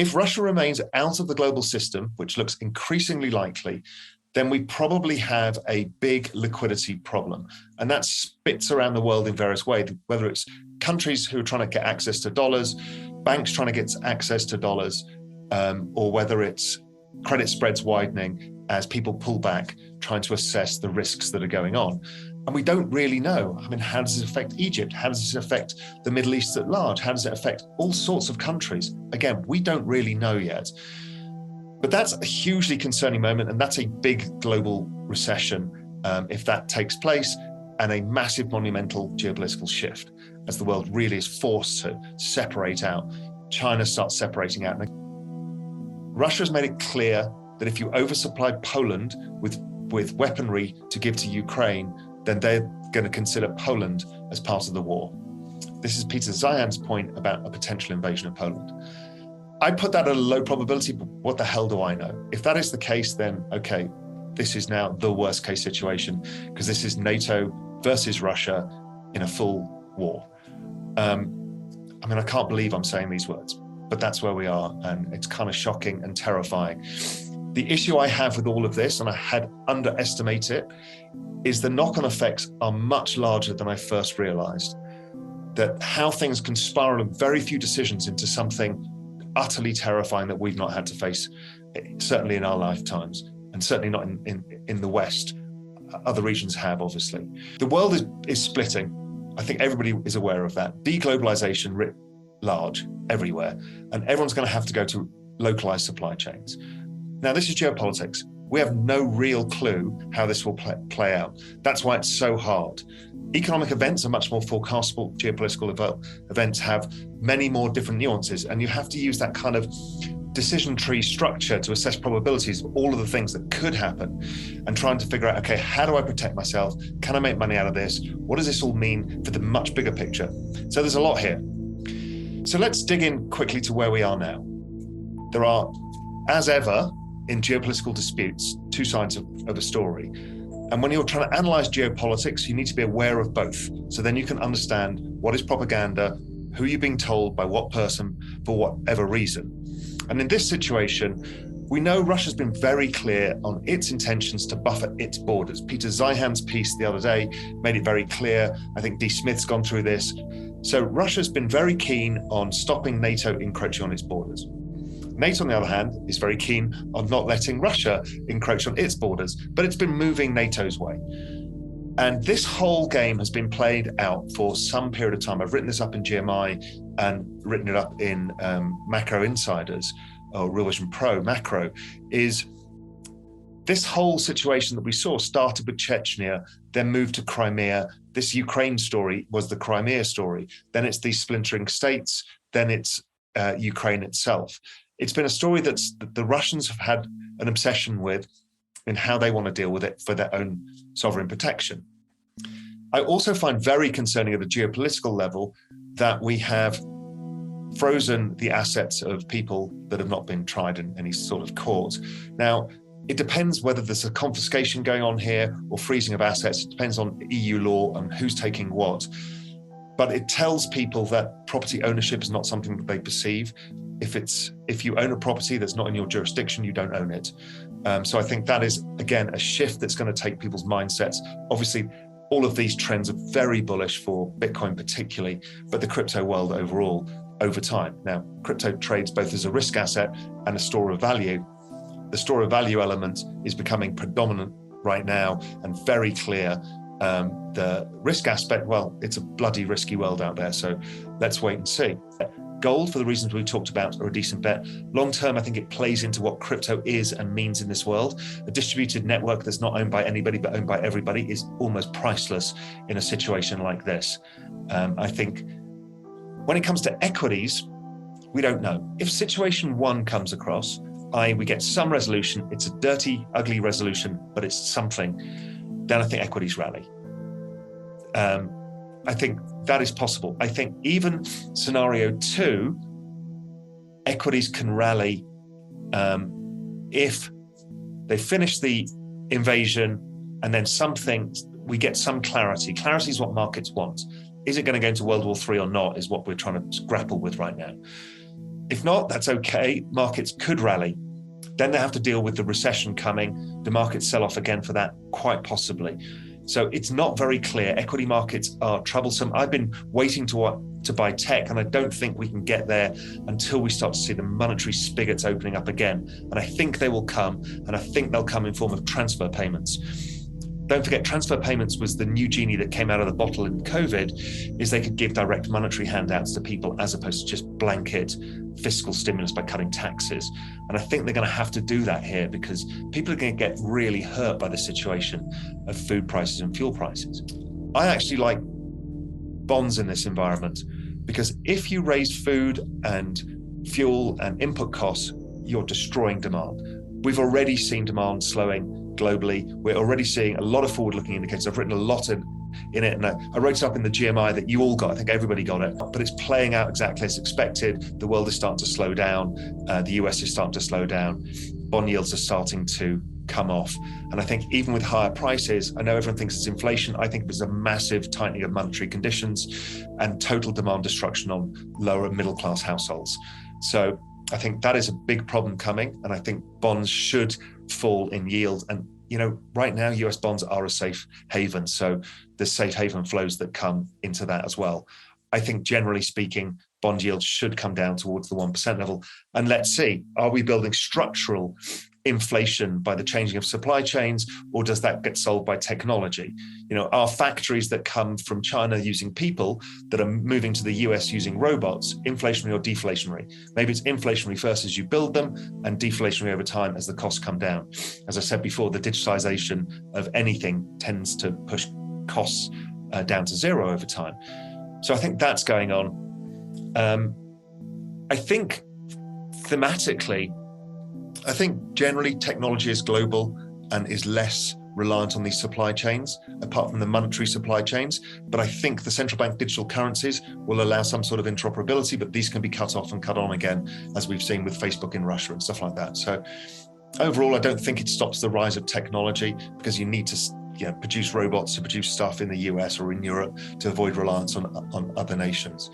If Russia remains out of the global system, which looks increasingly likely, then we probably have a big liquidity problem. And that spits around the world in various ways, whether it's countries who are trying to get access to dollars, banks trying to get access to dollars, or whether it's credit spreads widening as people pull back, trying to assess the risks that are going on. And we don't really know. I mean, how does it affect Egypt? How does this affect the Middle East at large? How does it affect all sorts of countries? Again, we don't really know yet. But that's a hugely concerning moment, and that's a big global recession if that takes place, and a massive monumental geopolitical shift as the world really is forced to separate out. China starts separating out. Russia has made it clear that if you oversupply Poland with weaponry to give to Ukraine, then they're going to consider Poland as part of the war. This is Peter Zeihan's point about a potential invasion of Poland. I put that at a low probability, but what the hell do I know? If that is the case, then okay, this is now the worst case situation, because this is NATO versus Russia in a full war. I mean, I can't believe I'm saying these words, but that's where we are, and it's kind of shocking and terrifying. The issue I have with all of this, and I had underestimated it, is the knock-on effects are much larger than I first realized. That how things can spiral in very few decisions into something utterly terrifying that we've not had to face, certainly in our lifetimes, and certainly not in the West. Other regions have, obviously. The world is splitting. I think everybody is aware of that. Deglobalization writ large everywhere, and everyone's going to have to go to localized supply chains. Now, this is geopolitics. We have no real clue how this will play out. That's why it's so hard. Economic events are much more forecastable. Geopolitical events have many more different nuances, and you have to use that kind of decision tree structure to assess probabilities of all of the things that could happen, and trying to figure out, okay, how do I protect myself? Can I make money out of this? What does this all mean for the much bigger picture? So there's a lot here. So let's dig in quickly to where we are now. There are, as ever, in geopolitical disputes, two sides of a story. And when you're trying to analyze geopolitics, you need to be aware of both. So then you can understand what is propaganda, who you're being told by what person, for whatever reason. And in this situation, we know Russia's been very clear on its intentions to buffer its borders. Peter Zeihan's piece the other day made it very clear. I think D. Smith's gone through this. So Russia's been very keen on stopping NATO encroaching on its borders. NATO, on the other hand, is very keen on not letting Russia encroach on its borders, but it's been moving NATO's way. And this whole game has been played out for some period of time. I've written this up in GMI and written it up in Macro Insiders, or Real Vision Pro, Macro, is this whole situation that we saw started with Chechnya, then moved to Crimea. This Ukraine story was the Crimea story. Then it's these splintering states, then it's Ukraine itself. It's been a story that the Russians have had an obsession with in how they want to deal with it for their own sovereign protection. I also find very concerning at a geopolitical level that we have frozen the assets of people that have not been tried in any sort of court. Now, it depends whether there's a confiscation going on here or freezing of assets. It depends on EU law and who's taking what. But it tells people that property ownership is not something that they perceive. If you own a property that's not in your jurisdiction, you don't own it. So I think that is, again, a shift that's going to take people's mindsets. Obviously, all of these trends are very bullish for Bitcoin particularly, but the crypto world overall over time. Now, crypto trades both as a risk asset and a store of value. The store of value element is becoming predominant right now and very clear. The risk aspect, well, it's a bloody risky world out there, so let's wait and see. Gold, for the reasons we talked about, are a decent bet. Long term, I think it plays into what crypto is and means in this world. A distributed network that's not owned by anybody but owned by everybody is almost priceless in a situation like this. I think when it comes to equities, we don't know. If situation one comes across, i.e. we get some resolution, it's a dirty, ugly resolution, but it's something, then I think equities rally. I think that is possible. I think even scenario two, equities can rally if they finish the invasion and then we get some clarity. Clarity is what markets want. Is it going to go into World War III or not is what we're trying to grapple with right now. If not, that's okay. Markets could rally. Then they have to deal with the recession coming. The markets sell off again for that, quite possibly. So it's not very clear. Equity markets are troublesome. I've been waiting to buy tech, and I don't think we can get there until we start to see the monetary spigots opening up again. And I think they will come, and I think they'll come in form of transfer payments. Don't forget, transfer payments was the new genie that came out of the bottle in COVID, is they could give direct monetary handouts to people as opposed to just blanket fiscal stimulus by cutting taxes. And I think they're going to have to do that here because people are going to get really hurt by the situation of food prices and fuel prices. I actually like bonds in this environment because if you raise food and fuel and input costs, you're destroying demand. We've already seen demand slowing globally. We're already seeing a lot of forward-looking indicators. I've written a lot in it, and I wrote it up in the GMI that you all got. I think everybody got it, but it's playing out exactly as expected. The world is starting to slow down. The US is starting to slow down. Bond yields are starting to come off. And I think even with higher prices, I know everyone thinks it's inflation. I think there's a massive tightening of monetary conditions and total demand destruction on lower and middle class households. So I think that is a big problem coming, and I think bonds should fall in yield. And right now US bonds are a safe haven, so there's safe haven flows that come into that as well. I think generally speaking, bond yields should come down towards the 1% level. And let's see, are we building structural inflation by the changing of supply chains, or does that get solved by technology? Are factories that come from China using people that are moving to the US using robots inflationary or deflationary? Maybe it's inflationary first as you build them and deflationary over time as the costs come down. As I said before, the digitization of anything tends to push costs down to zero over time. So I think that's going on. I think thematically, I think generally technology is global and is less reliant on these supply chains, apart from the monetary supply chains. But I think the central bank digital currencies will allow some sort of interoperability, but these can be cut off and cut on again, as we've seen with Facebook in Russia and stuff like that. So overall, I don't think it stops the rise of technology because you need to produce robots to produce stuff in the US or in Europe to avoid reliance on other nations.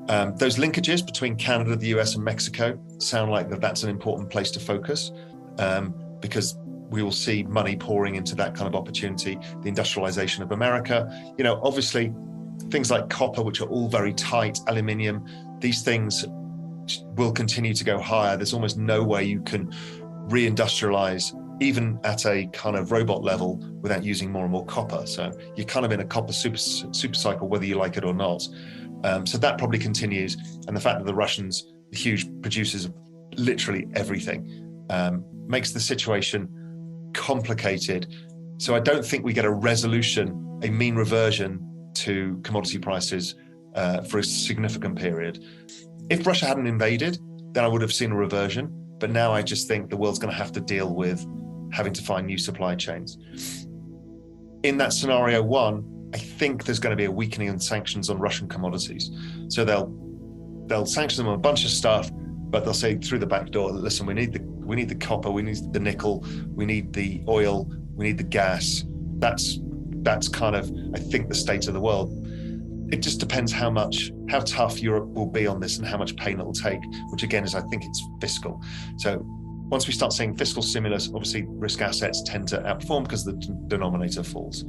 Those linkages between Canada, the US, and Mexico sound like that's an important place to focus because we will see money pouring into that kind of opportunity, the industrialization of America. Obviously, things like copper, which are all very tight, aluminium, these things will continue to go higher. There's almost no way you can reindustrialize even at a kind of robot level without using more and more copper. So you're kind of in a copper super cycle, whether you like it or not. So that probably continues. And the fact that the Russians, the huge producers of literally everything, makes the situation complicated. So I don't think we get a resolution, a mean reversion to commodity prices for a significant period. If Russia hadn't invaded, then I would have seen a reversion. But now I just think the world's going to have to deal with having to find new supply chains. In that scenario one, I think there's going to be a weakening in sanctions on Russian commodities. So they'll sanction them on a bunch of stuff, but they'll say through the back door, listen, we need the copper, we need the nickel, we need the oil, we need the gas. That's kind of, I think, the state of the world. It just depends how tough Europe will be on this and how much pain it will take, which again is, I think it's fiscal. So once we start seeing fiscal stimulus, obviously risk assets tend to outperform because the denominator falls.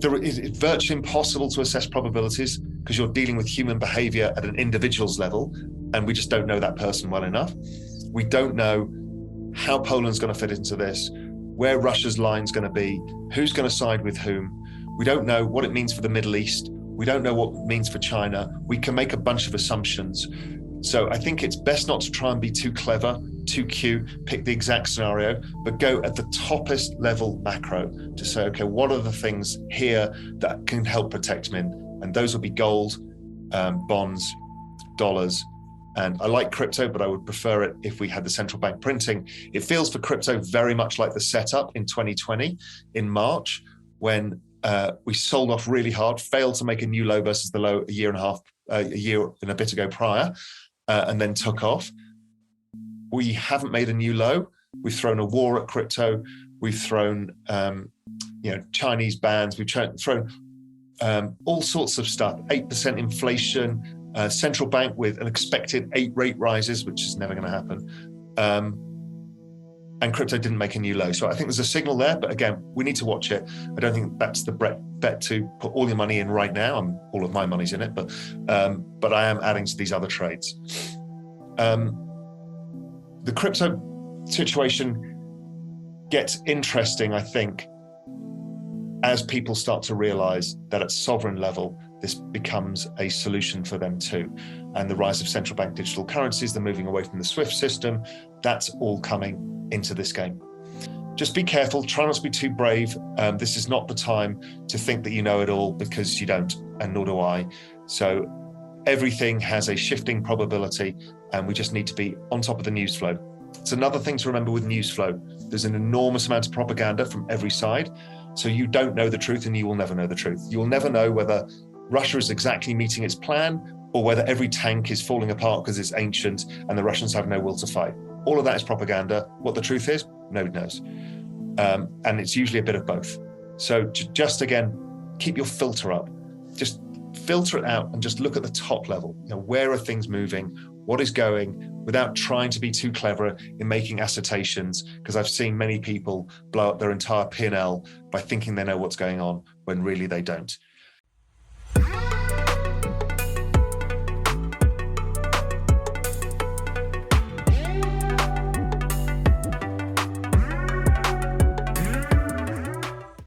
It's virtually impossible to assess probabilities because you're dealing with human behavior at an individual's level, and we just don't know that person well enough. We don't know how Poland's going to fit into this, where Russia's line's going to be, who's going to side with whom. We don't know what it means for the Middle East. We don't know what it means for China. We can make a bunch of assumptions. So I think it's best not to try and be too clever, too cute, pick the exact scenario, but go at the toppest level macro to say, okay, what are the things here that can help protect me? And those will be gold, bonds, dollars. And I like crypto, but I would prefer it if we had the central bank printing. It feels for crypto very much like the setup in 2020 in March, when we sold off really hard, failed to make a new low versus the low a year and a bit ago prior, and then took off. We haven't made a new low. We've thrown a war at crypto. We've thrown, Chinese bans. We've thrown all sorts of stuff. 8% inflation, central bank with an expected 8 rate rises, which is never going to happen. And crypto didn't make a new low. So I think there's a signal there, but again, we need to watch it. I don't think that's the bet to put all your money in right now. All of my money's in it, but I am adding to these other trades. The crypto situation gets interesting, I think, as people start to realize that at sovereign level, this becomes a solution for them too. And the rise of central bank digital currencies, they're moving away from the SWIFT system. That's all coming into this game. Just be careful, try not to be too brave. This is not the time to think that you know it all, because you don't, and nor do I. So everything has a shifting probability, and we just need to be on top of the news flow. It's another thing to remember with news flow. There's an enormous amount of propaganda from every side. So you don't know the truth, and you will never know the truth. You will never know whether Russia is exactly meeting its plan, or whether every tank is falling apart because it's ancient and the Russians have no will to fight. All of that is propaganda. What the truth is, nobody knows. And it's usually a bit of both. So just again, keep your filter up. Just filter it out and just look at the top level. Where are things moving? What is going? Without trying to be too clever in making assertions, because I've seen many people blow up their entire P&L by thinking they know what's going on when really they don't.